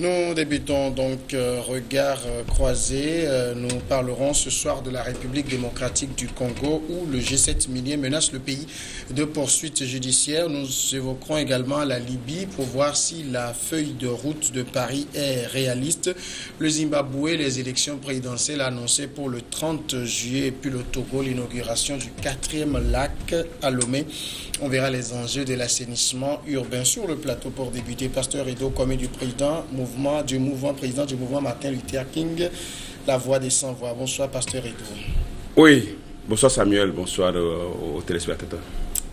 Nous débutons donc regard croisé. Nous parlerons ce soir de la République démocratique du Congo où le G7 minier menace le pays de poursuites judiciaires. Nous évoquerons également la Libye pour voir si la feuille de route de Paris est réaliste. Le Zimbabwe, les élections présidentielles annoncées pour le 30 juillet et puis le Togo, l'inauguration du 4e lac à Lomé. On verra les enjeux de l'assainissement urbain sur le plateau pour débuter. Pasteur Edo, commis du président président du mouvement Martin Luther King, la voix des sans-voix. Bonsoir, Pasteur Edo. Oui, bonsoir Samuel, bonsoir aux téléspectateurs.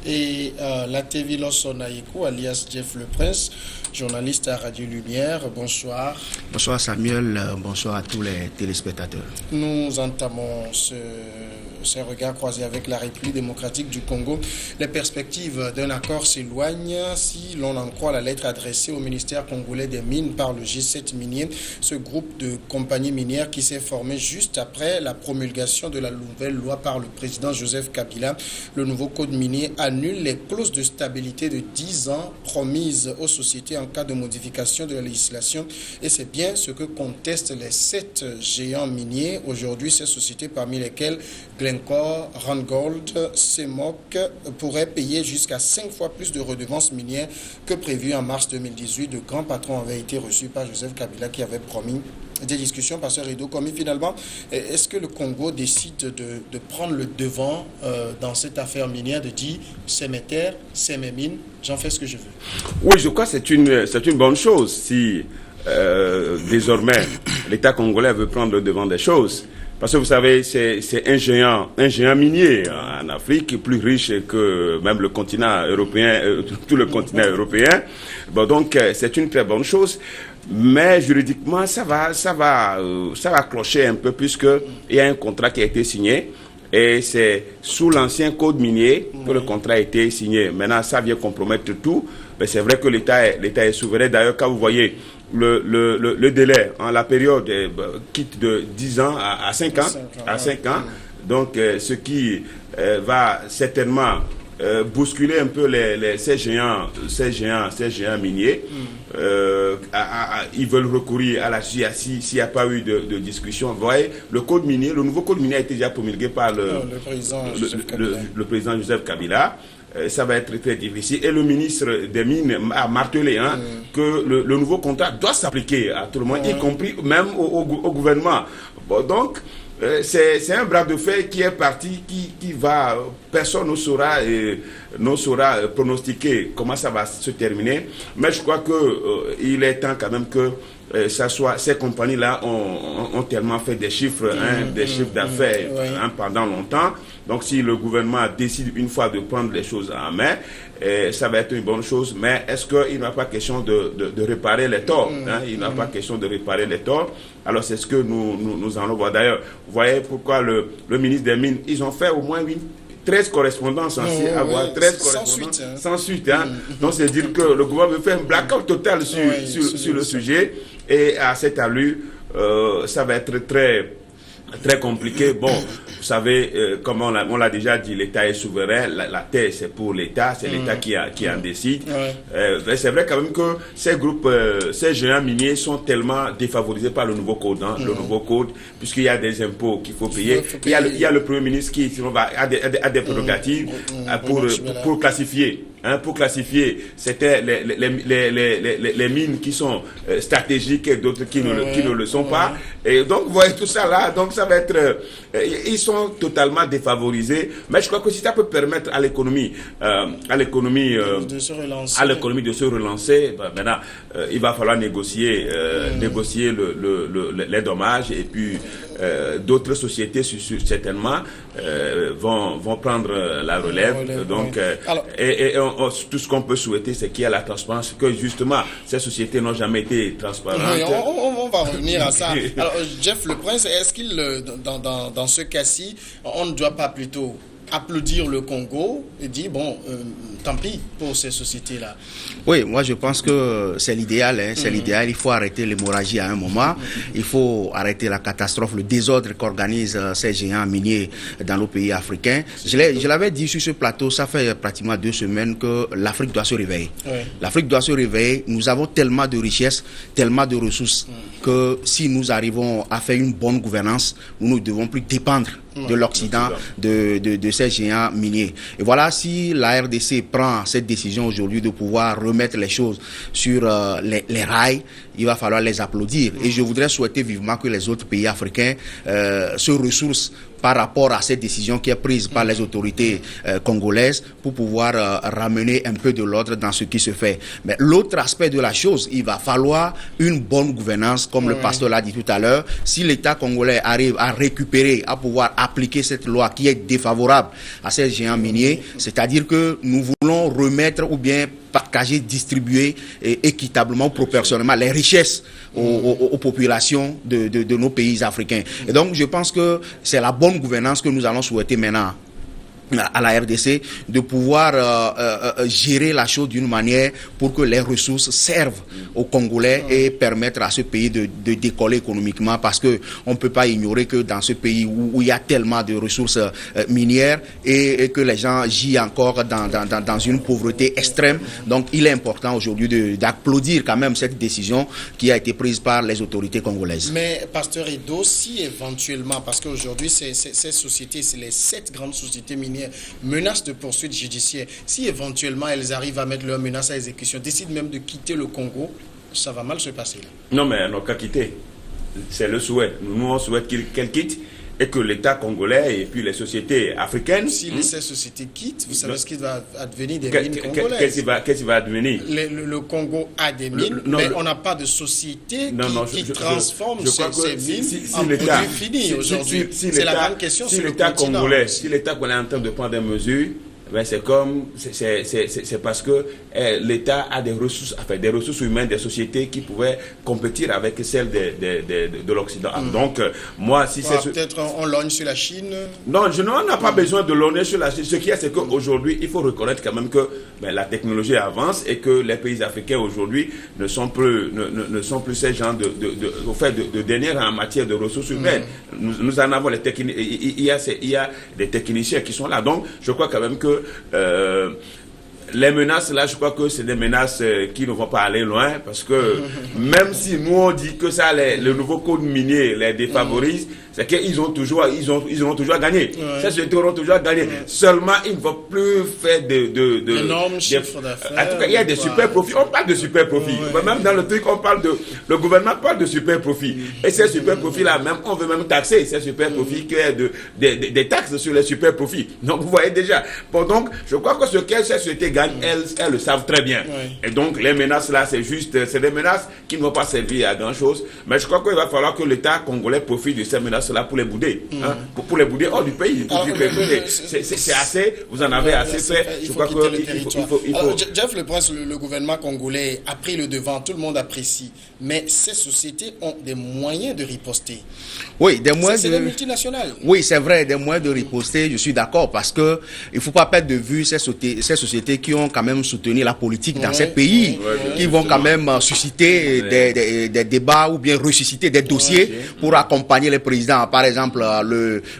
Et Latevi Lossonaïko, alias Jeff Le Prince, journaliste à Radio Lumière. Bonsoir. Bonsoir Samuel, bonsoir à tous les téléspectateurs. Nous entamons ces regards croisés avec la République démocratique du Congo. Les perspectives d'un accord s'éloignent si l'on en croit la lettre adressée au ministère congolais des Mines par le G7 minier, ce groupe de compagnies minières qui s'est formé juste après la promulgation de la nouvelle loi par le président Joseph Kabila. Le nouveau code minier annule les clauses de stabilité de 10 ans promises aux sociétés en cas de modification de la législation et c'est bien ce que contestent les 7 géants miniers. Aujourd'hui, ces sociétés parmi lesquelles Glencore, Randgold, CEMOC pourraient payer jusqu'à 5 fois plus de redevances minières que prévu en mars 2018. De grands patrons avaient été reçus par Joseph Kabila qui avait promis des discussions. Pasteur Edo, comme finalement, est-ce que le Congo décide de prendre le devant dans cette affaire minière, de dire c'est mes terres, c'est mes mines, j'en fais ce que je veux? Oui, je crois que c'est une bonne chose si désormais l'État congolais veut prendre le devant des choses. Parce que vous savez, c'est un géant minier en Afrique, plus riche que même le continent européen, tout le continent européen. Bon, donc c'est une très bonne chose. Mais juridiquement, ça va clocher un peu puisque il y a un contrat qui a été signé et c'est sous l'ancien code minier que le contrat a été signé. Maintenant, ça vient compromettre tout. Mais c'est vrai que l'État est souverain. D'ailleurs, quand vous voyez le délai, la période quitte de 10 ans à 5 ans. Donc, ce qui va certainement bousculer un peu ces géants miniers. Ils veulent recourir à la justice s'il n'y a pas eu de discussion. Vous voyez, le nouveau code minier a été déjà promulgué par le président Joseph Kabila. Ça va être très difficile. Et le ministre des Mines a martelé que le nouveau contrat doit s'appliquer à tout le monde, y compris même au gouvernement. Bon, donc, c'est un bras de fer qui est parti, qui va... Personne ne saura pronostiquer comment ça va se terminer. Mais je crois qu'il est temps quand même que ces compagnies-là ont tellement fait des chiffres, des chiffres d'affaires pendant longtemps. Donc si le gouvernement décide une fois de prendre les choses en main, ça va être une bonne chose. Mais est-ce qu'il n'y a pas question de réparer les torts? Il n'y a pas question de réparer les torts. Alors c'est ce que nous allons voir. D'ailleurs, vous voyez pourquoi le ministre des Mines, ils ont fait au moins 13 correspondances, avoir 13 correspondances sans suite. Donc c'est dire que le gouvernement veut faire un blackout total sur le sujet. Et à cette allure, ça va être très, très compliqué. Bon, vous savez, comme on l'a déjà dit, l'État est souverain. La terre, c'est pour l'État. C'est l'État qui en décide. C'est vrai quand même que ces groupes, ces géants miniers sont tellement défavorisés par le nouveau code. Le nouveau code, puisqu'il y a des impôts qu'il faut payer. Il y a le Premier ministre qui a des prérogatives pour classifier. Pour classifier, c'était les mines qui sont stratégiques et d'autres qui ne le sont pas. Et donc, vous voyez tout ça là. Donc, ça va être... ils sont totalement défavorisés. Mais je crois que si ça peut permettre à l'économie de se relancer, maintenant, il va falloir négocier les dommages et puis d'autres sociétés certainement vont prendre la relève. Donc, tout ce qu'on peut souhaiter, c'est qu'il y ait la transparence, que justement, ces sociétés n'ont jamais été transparentes. On va revenir à ça. Alors, Jeff Le Prince, est-ce qu'il, dans ce cas-ci, on ne doit pas plutôt applaudir le Congo et dire, bon, tant pis pour ces sociétés-là? Oui, moi je pense que c'est l'idéal. C'est l'idéal. Il faut arrêter l'hémorragie à un moment. Il faut arrêter la catastrophe, le désordre qu'organisent ces géants miniers dans nos pays africains. Je l'avais dit sur ce plateau, ça fait pratiquement 2 semaines que l'Afrique doit se réveiller. L'Afrique doit se réveiller. Nous avons tellement de richesses, tellement de ressources que si nous arrivons à faire une bonne gouvernance, nous ne devons plus dépendre de l'Occident, de ces géants miniers. Et voilà, si la RDC prend cette décision aujourd'hui de pouvoir remettre les choses sur les rails, il va falloir les applaudir. Et je voudrais souhaiter vivement que les autres pays africains se ressourcent par rapport à cette décision qui est prise par les autorités congolaises pour pouvoir ramener un peu de l'ordre dans ce qui se fait. Mais l'autre aspect de la chose, il va falloir une bonne gouvernance, comme le pasteur l'a dit tout à l'heure. Si l'État congolais arrive à récupérer, à pouvoir appliquer cette loi qui est défavorable à ces géants miniers, c'est-à-dire que nous voulons remettre ou bien partager, distribuer équitablement, proportionnellement les richesses aux populations de nos pays africains. Et donc, je pense que c'est la bonne gouvernance que nous allons souhaiter maintenant à la RDC, de pouvoir gérer la chose d'une manière pour que les ressources servent aux Congolais et permettre à ce pays de décoller économiquement, parce que on ne peut pas ignorer que dans ce pays où il y a tellement de ressources minières et que les gens gîent encore dans une pauvreté extrême, donc il est important aujourd'hui d'applaudir quand même cette décision qui a été prise par les autorités congolaises. Mais Pasteur Edo, si éventuellement, parce qu'aujourd'hui ces sociétés, c'est les 7 grandes sociétés minières menacent de poursuites judiciaires. Si éventuellement elles arrivent à mettre leurs menaces à exécution, décident même de quitter le Congo, ça va mal se passer là. Non, mais elles n'ont qu'à quitter. C'est le souhait. Nous, on souhaite qu'elles quittent et que l'État congolais et puis les sociétés africaines... Si ces sociétés quittent, vous savez ce qui va advenir des mines congolaises. Qu'est-ce qui va advenir? Le Congo a des mines, mais on n'a pas de société qui transforme ces mines en produits finis aujourd'hui. C'est la grande question sur le continent. Si l'État congolais est en train de prendre des mesures, ben c'est parce que l'État a des ressources, enfin des ressources humaines, des sociétés qui pouvaient compétir avec celles de l'Occident. Donc moi, si c'est peut-être on lorgne sur la Chine. Non, on n'a pas besoin de lorgner sur la Chine. Ce qu'il y a, c'est qu'aujourd'hui, il faut reconnaître quand même que la technologie avance et que les pays africains aujourd'hui ne sont plus ces gens de dernière en matière de ressources humaines. Nous en avons les techniciens. Il y a des techniciens qui sont là. Donc je crois quand même que les menaces là, je crois que c'est des menaces qui ne vont pas aller loin, parce que même si nous on dit que ça, le nouveau code minier les défavorise, c'est qu'ils ont toujours gagné. Ces sociétés auront toujours gagné. Seulement, ils ne vont plus faire énormes chiffres d'affaires. En tout cas, il y a des super profits. On parle de super profits. Même dans le truc, on parle le gouvernement parle de super profits. Et ces super profits là, même on veut même taxer ces super profits, qu'il y ait des taxes sur les super profits. Donc vous voyez déjà. Bon, donc je crois que ce que ces sociétés gagnent, elles le savent très bien. Et donc les menaces là, c'est des menaces qui ne vont pas servir à grand chose. Mais je crois qu'il va falloir que l'État congolais profite de ces menaces là pour les bouder, pour les bouder hors du pays. C'est assez, vous en avez assez fait. Je crois qu'il faut. Jeff le Prince, le gouvernement congolais a pris le devant, tout le monde apprécie, mais ces sociétés ont des moyens de riposter. Oui, des moyens. C'est des multinationales. Oui, c'est vrai, des moyens de riposter. Je suis d'accord, parce que il faut pas perdre de vue ces sociétés qui ont quand même soutenu la politique dans ces pays, qui vont quand même susciter des débats ou bien ressusciter des dossiers pour accompagner les présidents. Par exemple,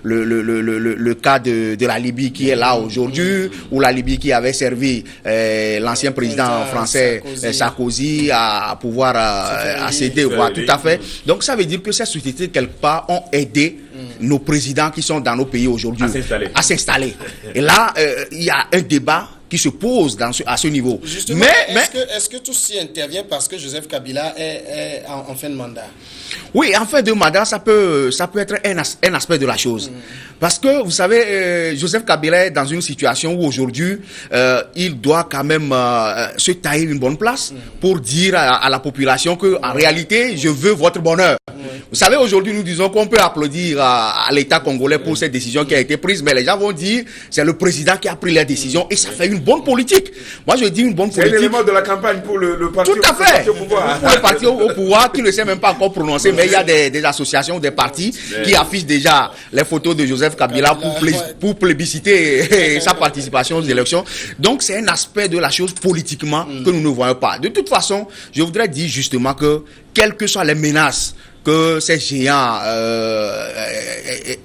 le cas de la Libye qui est là aujourd'hui, ou la Libye qui avait servi l'ancien président français Sarkozy à pouvoir accéder. Voilà, tout à fait. Donc ça veut dire que ces sociétés quelque part ont aidé nos présidents qui sont dans nos pays aujourd'hui à s'installer. Et là, il y a un débat qui se pose à ce niveau. Justement, est-ce que tout ceci intervient parce que Joseph Kabila est en fin de mandat? Oui, en fin de mandat, ça peut être un aspect de la chose. Parce que, vous savez, Joseph Kabila est dans une situation où aujourd'hui, il doit quand même se tailler une bonne place pour dire à la population que, en réalité, je veux votre bonheur. Vous savez, aujourd'hui, nous disons qu'on peut applaudir à l'État congolais pour cette décision qui a été prise, mais les gens vont dire c'est le président qui a pris la décision, et ça fait une bonne politique. Moi, je dis une bonne politique. C'est l'élément de la campagne pour le parti au pouvoir. Tout à fait. Pour le parti au pouvoir qui ne sait même pas encore prononcer mais il y a des associations, des partis qui affichent déjà les photos de Joseph Kabila pour plébisciter sa participation aux élections. Donc c'est un aspect de la chose politiquement que nous ne voyons pas. De toute façon, je voudrais dire justement que quelles que soient les menaces que ces géants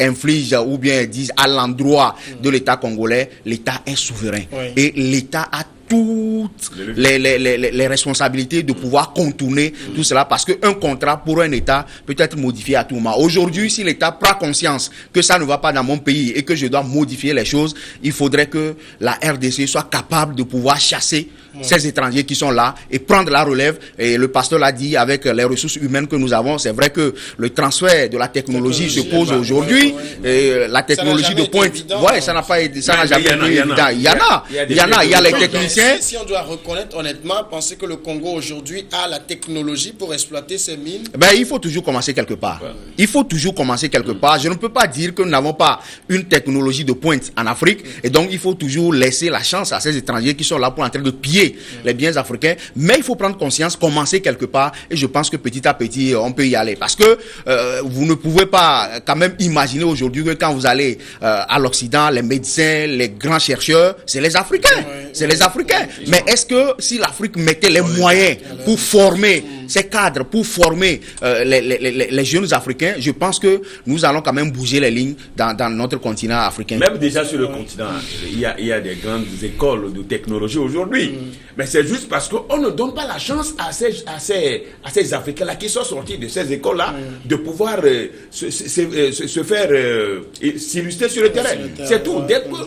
infligent ou bien disent à l'endroit de l'État congolais, l'État est souverain. Et l'État a toutes les responsabilités de pouvoir contourner tout cela, parce qu'un contrat pour un État peut être modifié à tout moment. Aujourd'hui, si l'État prend conscience que ça ne va pas dans mon pays et que je dois modifier les choses, il faudrait que la RDC soit capable de pouvoir chasser ces étrangers qui sont là et prendre la relève. Et le pasteur l'a dit, avec les ressources humaines que nous avons, c'est vrai que le transfert de la technologie se pose aujourd'hui. La technologie de pointe, ça n'a pas été, ça n'a jamais été évident. Il y a les techniciens. Si on doit reconnaître honnêtement, penser que le Congo aujourd'hui a la technologie pour exploiter ces mines? Il faut toujours commencer quelque part. Il faut toujours commencer quelque part. Je ne peux pas dire que nous n'avons pas une technologie de pointe en Afrique, et donc il faut toujours laisser la chance à ces étrangers qui sont là pour en train de piller les biens africains. Mais il faut prendre conscience, commencer quelque part, et je pense que petit à petit on peut y aller, parce que vous ne pouvez pas quand même imaginer aujourd'hui que quand vous allez à l'Occident, les médecins, les grands chercheurs, c'est les Africains. C'est les Africains. Mais est-ce que si l'Afrique mettait les moyens pour former ces cadres, pour former les jeunes Africains, je pense que nous allons quand même bouger les lignes dans notre continent africain. Même déjà sur le continent, il y a des grandes écoles de technologie aujourd'hui. Mais c'est juste parce qu'on ne donne pas la chance à ces Africains-là qui sont sortis de ces écoles-là de pouvoir se faire s'illustrer sur le terrain. C'est tout.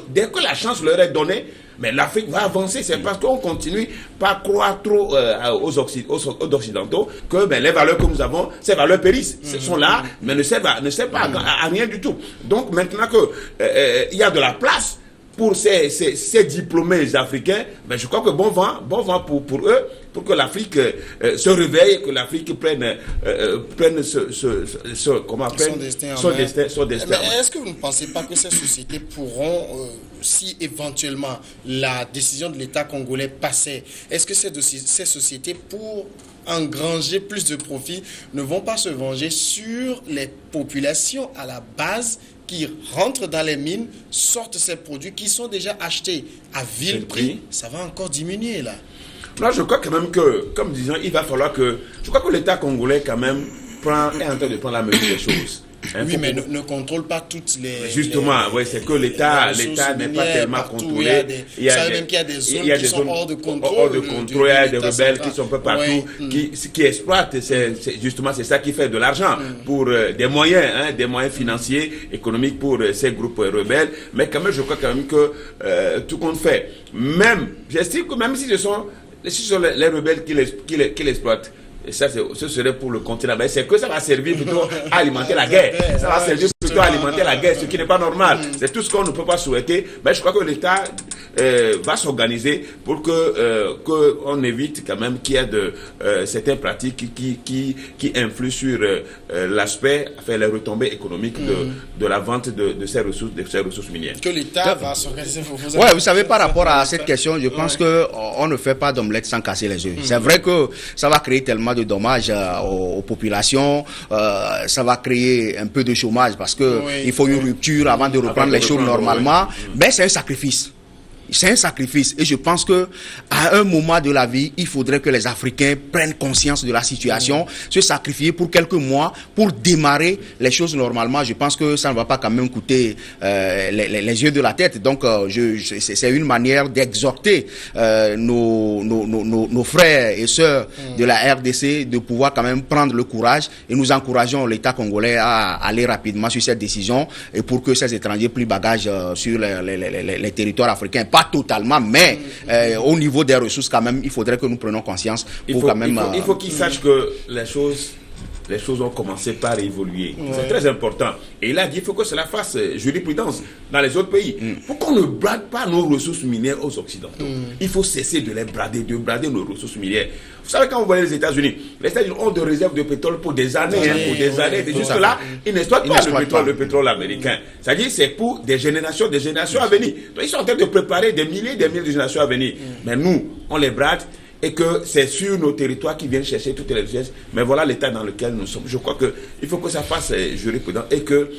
Dès que la chance leur est donnée, mais l'Afrique va avancer. C'est parce qu'on continue pas croire trop aux Occidentaux que les valeurs que nous avons, ces valeurs périssent. Elles sont là, mais ne servent pas à rien du tout. Donc maintenant que il y a de la place pour ces diplômés africains, je crois que bon vent pour eux, pour que l'Afrique se réveille, que l'Afrique prenne son destin. Mais est-ce que vous ne pensez pas que ces sociétés pourront, si éventuellement la décision de l'État congolais passait, est-ce que ces sociétés, pour engranger plus de profits, ne vont pas se venger sur les populations à la base qui rentrent dans les mines, sortent ces produits qui sont déjà achetés à vil prix? Ça va encore diminuer là. Là, je crois quand même que, comme disons, il va falloir que... Je crois que l'État congolais quand même est en train de prendre la mesure des choses. Oui, mais ne contrôle pas toutes les... Justement, c'est que l'État n'est pas tellement contrôlé. Il y a même qu'il y a des zones qui sont hors de contrôle. Il y a des rebelles qui sont un peu partout, qui exploitent. Justement, c'est ça qui fait de l'argent pour des moyens financiers, économiques pour ces groupes rebelles. Mais quand même, je crois quand même que tout compte fait. J'estime que même si ce sont les rebelles qui l'exploitent, et ça, ce serait pour le continent. Mais c'est que ça va servir plutôt à alimenter la guerre. Ça va servir plutôt à alimenter la guerre, ce qui n'est pas normal. C'est tout ce qu'on ne peut pas souhaiter. Mais je crois que l'État va s'organiser pour qu'on évite quand même qu'il y ait certaines pratiques qui influent sur l'aspect, les retombées économiques de la vente de ces ressources minières. Que l'État va s'organiser. Vous savez, par rapport à cette question, je pense qu'on ne fait pas d'omelette sans casser les œufs. C'est vrai que ça va créer tellement de dommages aux populations, ça va créer un peu de chômage parce que il faut une rupture avant de reprendre les choses normalement, mais c'est un sacrifice. C'est un sacrifice et je pense que à un moment de la vie, il faudrait que les Africains prennent conscience de la situation, se sacrifier pour quelques mois pour démarrer les choses normalement. Je pense que ça ne va pas quand même coûter les yeux de la tête. Donc c'est une manière d'exhorter nos frères et sœurs de la RDC de pouvoir quand même prendre le courage, et nous encourageons l'État congolais à aller rapidement sur cette décision et pour que ces étrangers plient bagage sur les territoires africains. Pas totalement, mais au niveau des ressources quand même, il faudrait que nous prenions conscience. Il faut qu'ils sachent que les choses ont commencé par évoluer. C'est très important. Et il a dit qu'il faut que cela fasse jurisprudence dans les autres pays. Pourquoi on ne brade pas nos ressources minières aux Occidentaux? Il faut cesser de brader nos ressources minières. Vous savez, quand vous voyez les États-Unis ont des réserves de pétrole pour des années. Jusque-là, ils n'exploitent pas le pétrole américain. C'est-à-dire c'est pour des générations à venir. Donc, ils sont en train de préparer des milliers de générations à venir. Mais nous, on les brade. et que c'est sur nos territoires qu'ils viennent chercher toutes les richesses. Mais voilà l'état dans lequel nous sommes. Je crois qu'il faut que ça fasse jurisprudence et que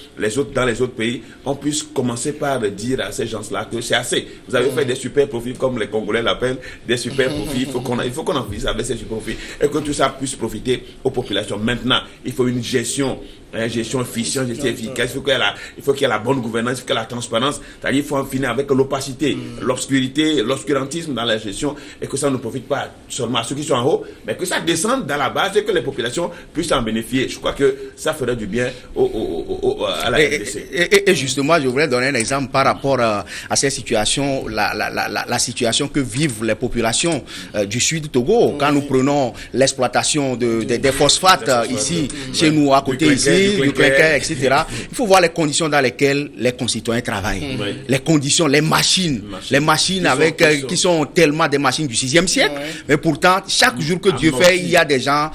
dans les autres pays, on puisse commencer par dire à ces gens-là que c'est assez. Vous avez fait des super profits, comme les Congolais l'appellent, des super profits. Il faut qu'on en finisse avec ces super profits et que tout ça puisse profiter aux populations. Maintenant, il faut une gestion efficiente, gestion efficace. Il faut qu'il y ait la bonne gouvernance, il faut qu'il y ait la transparence. C'est-à-dire qu'il faut en finir avec l'opacité, l'obscurité, l'obscurantisme dans la gestion et que ça ne profite pas seulement à ceux qui sont en haut, mais que ça descende dans la base et que les populations puissent en bénéficier. Je crois que ça ferait du bien à la RDC. Et justement, je voudrais donner un exemple par rapport à cette situation, la situation que vivent les populations du sud du Togo. Quand nous prenons l'exploitation des phosphates ici, chez nous, à côté ici, du clinker, etc. Il faut voir les conditions dans lesquelles les concitoyens travaillent. Les conditions, les machines qui sont tellement des machines du 6e siècle. Mais pourtant, chaque jour que Dieu fait, il y a des gens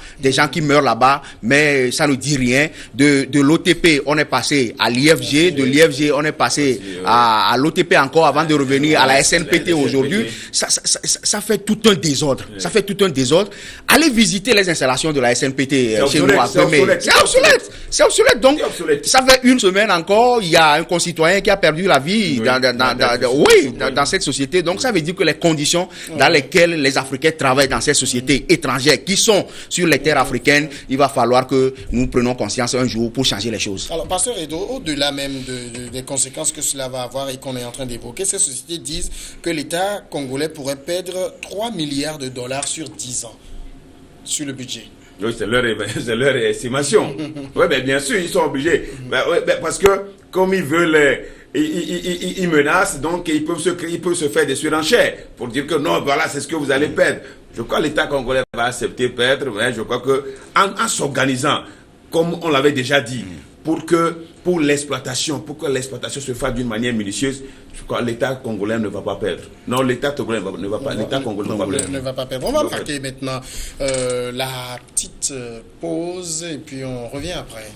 qui meurent là-bas, mais ça ne dit rien. De l'OTP, on est passé à l'IFG, de l'IFG, on est passé à l'OTP encore avant de revenir à la SNPT aujourd'hui. Ça fait tout un désordre. Ça fait tout un désordre. Allez visiter les installations de la SNPT chez nous à Pemé. C'est obsolète. Donc, ça fait une semaine encore, il y a un concitoyen qui a perdu la vie dans cette société. Donc, ça veut dire que les conditions dans lesquelles les Africains travaillent dans ces sociétés étrangères qui sont sur les terres africaines, il va falloir que nous prenions conscience un jour pour changer les choses. Alors, Pasteur Edo, au-delà même des conséquences que cela va avoir et qu'on est en train d'évoquer, ces sociétés disent que l'État congolais pourrait perdre 3 milliards de dollars sur 10 ans sur le budget. Oui, c'est leur estimation. Oui, mais bien sûr, ils sont obligés. Parce que, comme ils veulent, ils menacent, donc ils peuvent se faire des surenchères pour dire que non, voilà, c'est ce que vous allez perdre. Je crois que l'État congolais va accepter perdre, mais je crois que en s'organisant, comme on l'avait déjà dit, pour que l'exploitation se fasse d'une manière minutieuse, je crois que l'État congolais ne va pas perdre. Non, l'État congolais ne va pas perdre. On va marquer maintenant la petite pause et puis on revient après.